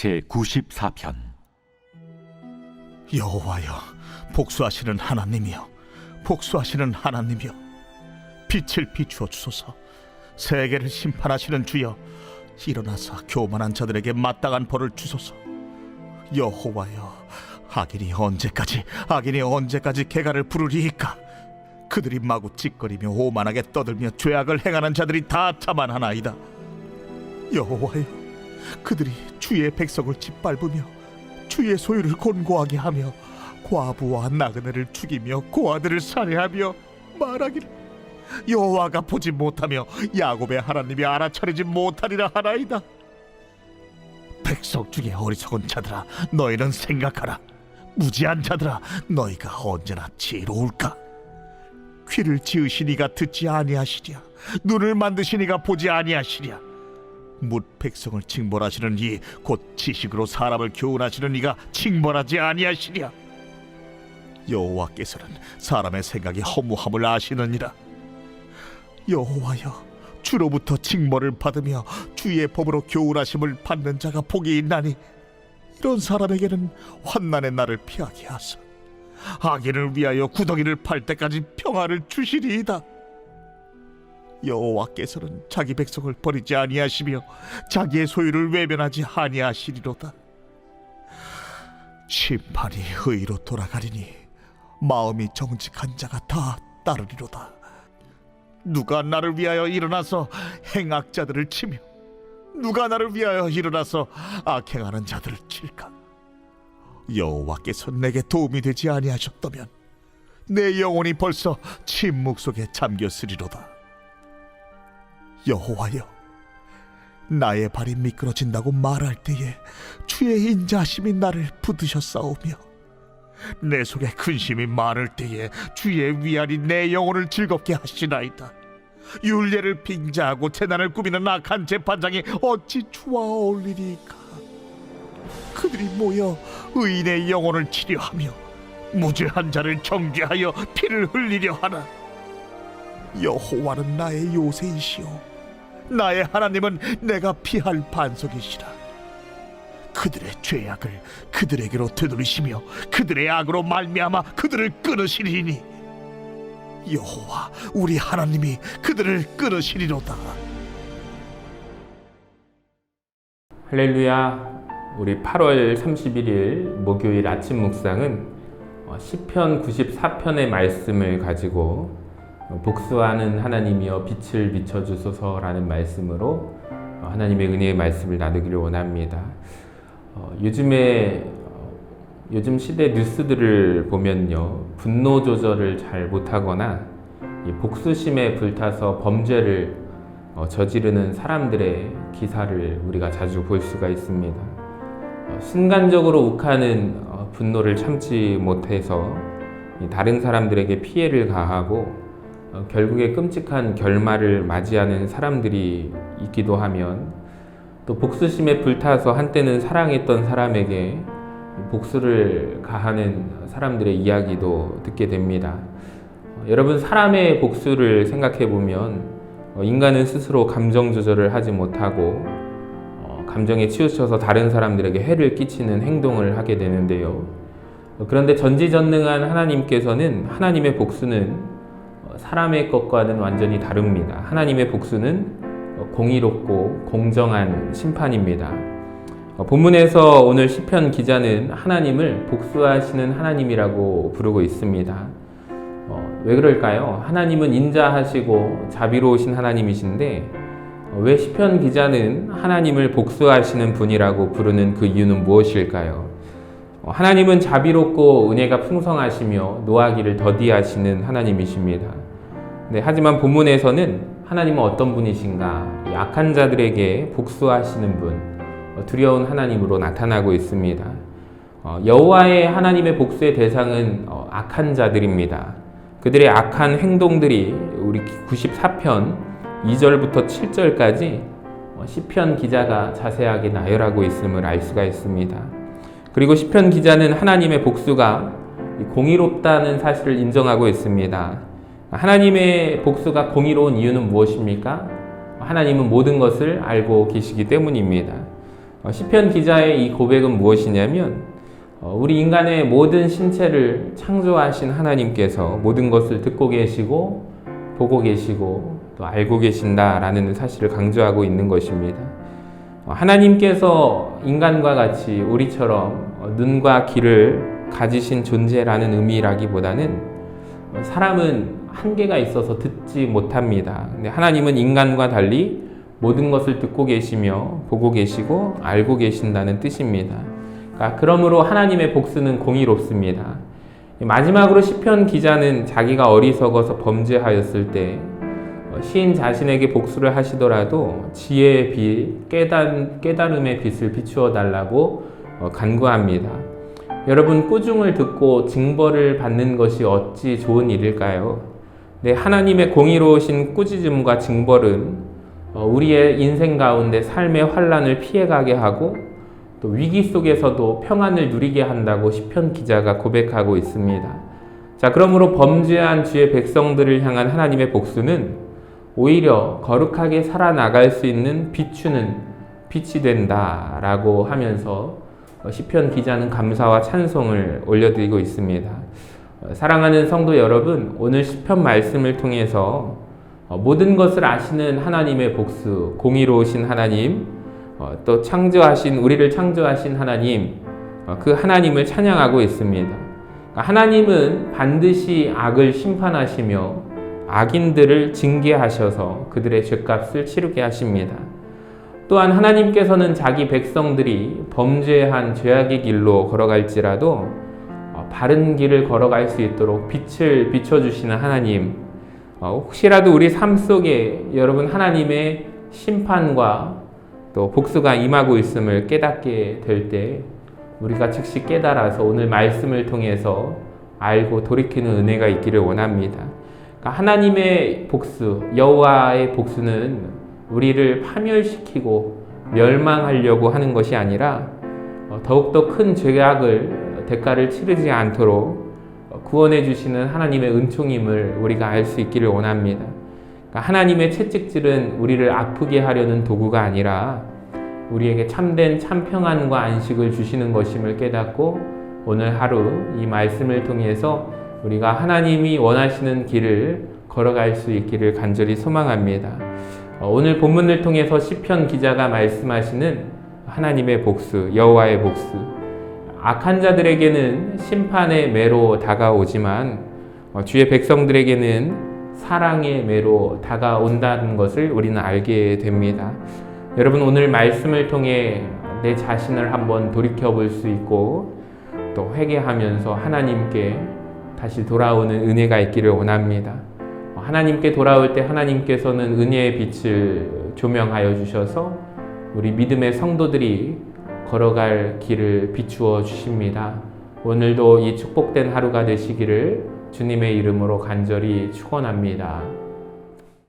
제94편. 여호와여, 복수하시는 하나님이여, 복수하시는 하나님이여, 빛을 비추어 주소서. 세계를 심판하시는 주여, 일어나사 교만한 자들에게 마땅한 벌을 주소서. 여호와여, 악인이 언제까지 개가를 부르리이까? 그들이 마구 찌꺼리며 오만하게 떠들며 죄악을 행하는 자들이 다 자만하나이다. 여호와여, 그들이 주의 백성을 짓밟으며 주의 소유를 곤고하게 하며 과부와 나그네를 죽이며 고아들을 살해하며 말하기를 여호와가 보지 못하며 야곱의 하나님이 알아차리지 못하리라 하나이다. 백성 중에 어리석은 자들아, 너희는 생각하라. 무지한 자들아, 너희가 언제나 지혜로울까? 귀를 지으시니가 듣지 아니하시랴, 눈을 만드시니가 보지 아니하시랴. 뭇 백성을 징벌하시는 이 곧 지식으로 사람을 교훈하시는 이가 징벌하지 아니하시랴. 여호와께서는 사람의 생각이 허무함을 아시느니라. 여호와여, 주로부터 징벌을 받으며 주의 법으로 교훈하심을 받는 자가 복이 있나니 이런 사람에게는 환난의 날을 피하게 하사 악인을 위하여 구덩이를 팔 때까지 평화를 주시리이다. 여호와께서는 자기 백성을 버리지 아니하시며 자기의 소유를 외면하지 아니하시리로다. 심판이 의로 돌아가리니 마음이 정직한 자가 다 따르리로다. 누가 나를 위하여 일어나서 행악자들을 치며 누가 나를 위하여 일어나서 악행하는 자들을 칠까? 여호와께서 내게 도움이 되지 아니하셨다면 내 영혼이 벌써 침묵 속에 잠겼으리로다. 여호와여, 나의 발이 미끄러진다고 말할 때에 주의 인자하심이 나를 붙드셨사오며 내 속에 근심이 많을 때에 주의 위안이 내 영혼을 즐겁게 하시나이다. 율례를 빙자하고 재난을 꾸미는 악한 재판장이 어찌 주와 어울리리까? 그들이 모여 의인의 영혼을 치려하며 무죄한 자를 정죄하여 피를 흘리려 하나. 여호와는 나의 요새이시오, 나의 하나님은 내가 피할 반석이시라. 그들의 죄악을 그들에게로 되돌리시며 그들의 악으로 말미암아 그들을 끊으시리니 여호와 우리 하나님이 그들을 끊으시리로다. 할렐루야. 우리 8월 31일 목요일 아침 묵상은 시편 94편의 말씀을 가지고 복수하는 하나님이여 빛을 비춰주소서라는 말씀으로 하나님의 은혜의 말씀을 나누기를 원합니다. 요즘 시대 뉴스들을 보면요, 분노 조절을 잘 못하거나 이 복수심에 불타서 범죄를 저지르는 사람들의 기사를 우리가 자주 볼 수가 있습니다. 순간적으로 욱하는 분노를 참지 못해서 다른 사람들에게 피해를 가하고 결국에 끔찍한 결말을 맞이하는 사람들이 있기도 하면, 또 복수심에 불타서 한때는 사랑했던 사람에게 복수를 가하는 사람들의 이야기도 듣게 됩니다. 여러분, 사람의 복수를 생각해 보면 인간은 스스로 감정 조절을 하지 못하고 감정에 치우쳐서 다른 사람들에게 해를 끼치는 행동을 하게 되는데요. 그런데 전지전능한 하나님께서는, 하나님의 복수는 사람의 것과는 완전히 다릅니다. 하나님의 복수는 공의롭고 공정한 심판입니다. 본문에서 오늘 시편 기자는 하나님을 복수하시는 하나님이라고 부르고 있습니다. 왜 그럴까요? 하나님은 인자하시고 자비로우신 하나님이신데 왜 시편 기자는 하나님을 복수하시는 분이라고 부르는 그 이유는 무엇일까요? 하나님은 자비롭고 은혜가 풍성하시며 노하기를 더디하시는 하나님이십니다. 네, 하지만 본문에서는 하나님은 어떤 분이신가? 악한 자들에게 복수하시는 분, 두려운 하나님으로 나타나고 있습니다. 여호와의 하나님의 복수의 대상은 악한 자들입니다. 그들의 악한 행동들이 우리 94편 2절부터 7절까지 시편 기자가 자세하게 나열하고 있음을 알 수가 있습니다. 그리고 시편 기자는 하나님의 복수가 공의롭다는 사실을 인정하고 있습니다. 하나님의 복수가 공의로운 이유는 무엇입니까? 하나님은 모든 것을 알고 계시기 때문입니다. 시편 기자의 이 고백은 무엇이냐면 우리 인간의 모든 신체를 창조하신 하나님께서 모든 것을 듣고 계시고 보고 계시고 또 알고 계신다라는 사실을 강조하고 있는 것입니다. 하나님께서 인간과 같이 우리처럼 눈과 귀를 가지신 존재라는 의미라기보다는 사람은 한계가 있어서 듣지 못합니다. 근데 하나님은 인간과 달리 모든 것을 듣고 계시며 보고 계시고 알고 계신다는 뜻입니다. 그러므로 하나님의 복수는 공의롭습니다. 마지막으로 시편 기자는 자기가 어리석어서 범죄하였을 때 시인 자신에게 복수를 하시더라도 지혜의 빛, 깨달음의 빛을 비추어 달라고 간구합니다. 여러분, 꾸중을 듣고 징벌을 받는 것이 어찌 좋은 일일까요? 네, 하나님의 공의로우신 꾸짖음과 징벌은 우리의 인생 가운데 삶의 환난을 피해가게 하고 또 위기 속에서도 평안을 누리게 한다고 시편 기자가 고백하고 있습니다. 자, 그러므로 범죄한 주의 백성들을 향한 하나님의 복수는 오히려 거룩하게 살아나갈 수 있는 비추는 빛이 된다라고 하면서 시편 기자는 감사와 찬송을 올려드리고 있습니다. 사랑하는 성도 여러분, 오늘 시편 말씀을 통해서 모든 것을 아시는 하나님의 복수, 공의로우신 하나님, 또 우리를 창조하신 하나님, 그 하나님을 찬양하고 있습니다. 하나님은 반드시 악을 심판하시며 악인들을 징계하셔서 그들의 죄값을 치르게 하십니다. 또한 하나님께서는 자기 백성들이 범죄한 죄악의 길로 걸어갈지라도 바른 길을 걸어갈 수 있도록 빛을 비춰주시는 하나님, 혹시라도 우리 삶 속에 여러분 하나님의 심판과 또 복수가 임하고 있음을 깨닫게 될 때 우리가 즉시 깨달아서 오늘 말씀을 통해서 알고 돌이키는 은혜가 있기를 원합니다. 하나님의 복수, 여호와의 복수는 우리를 파멸시키고 멸망하려고 하는 것이 아니라 더욱더 큰 죄악을 대가를 치르지 않도록 구원해 주시는 하나님의 은총임을 우리가 알 수 있기를 원합니다. 하나님의 채찍질은 우리를 아프게 하려는 도구가 아니라 우리에게 참된 참평안과 안식을 주시는 것임을 깨닫고 오늘 하루 이 말씀을 통해서 우리가 하나님이 원하시는 길을 걸어갈 수 있기를 간절히 소망합니다. 오늘 본문을 통해서 시편 기자가 말씀하시는 하나님의 복수, 여호와의 복수, 악한 자들에게는 심판의 매로 다가오지만 주의 백성들에게는 사랑의 매로 다가온다는 것을 우리는 알게 됩니다. 여러분, 오늘 말씀을 통해 내 자신을 한번 돌이켜 볼 수 있고 또 회개하면서 하나님께 다시 돌아오는 은혜가 있기를 원합니다. 하나님께 돌아올 때 하나님께서는 은혜의 빛을 조명하여 주셔서 우리 믿음의 성도들이 걸어갈 길을 비추어 주십니다. 오늘도 이 축복된 하루가 되시기를 주님의 이름으로 간절히 축원합니다.